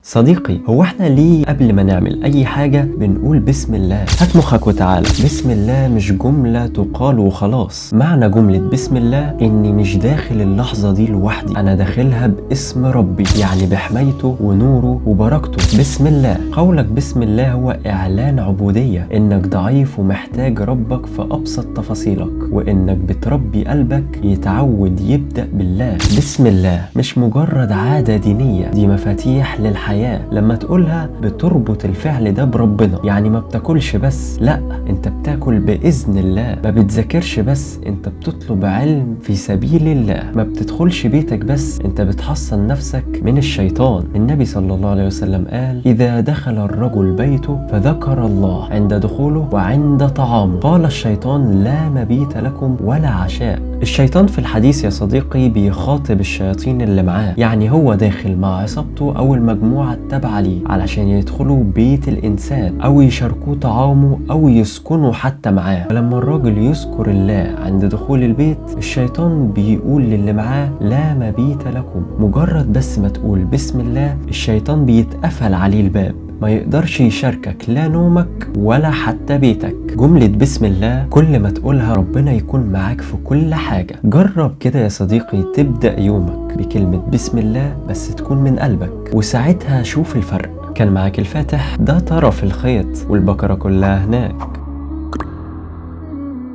صديقي، هو احنا ليه قبل ما نعمل اي حاجة بنقول بسم الله؟ هات مخك وتعالى. بسم الله مش جملة تقال وخلاص. معنى جملة بسم الله اني مش داخل اللحظة دي لوحدي، انا داخلها باسم ربي، يعني بحمايته ونوره وبركته. بسم الله، قولك بسم الله هو اعلان عبودية، انك ضعيف ومحتاج ربك في ابسط تفاصيلك، وانك بتربي قلبك يتعود يبدأ بالله. بسم الله مش مجرد عادة دينية، دي مفاتيح للحياة. لما تقولها بتربط الفعل ده بربنا، يعني ما بتاكلش بس، لا، انت بتاكل بإذن الله. ما بتذاكرش بس، انت بتطلب علم في سبيل الله. ما بتدخلش بيتك بس، انت بتحصن نفسك من الشيطان. النبي صلى الله عليه وسلم قال: إذا دخل الرجل بيته فذكر الله عند دخوله وعند طعامه، قال الشيطان: لا مبيت لكم ولا عشاء. الشيطان في الحديث يا صديقي بيخاطب الشياطين اللي معاه، يعني هو داخل مع عصابته أو المجموعة التابعة ليه علشان يدخلوا بيت الإنسان أو يشاركوه طعامه أو يسكنوا حتى معاه. فلما الراجل يذكر الله عند دخول البيت، الشيطان بيقول للي معاه: لا مبيت لكم. مجرد بس ما تقول بسم الله، الشيطان بيتقفل عليه الباب، ما يقدرش يشاركك لا نومك ولا حتى بيتك. جملة بسم الله كل ما تقولها ربنا يكون معاك في كل حاجة. جرب كده يا صديقي تبدأ يومك بكلمة بسم الله، بس تكون من قلبك، وساعتها شوف الفرق. كان معاك الفاتح، ده طرف الخيط والبكرة كلها هناك.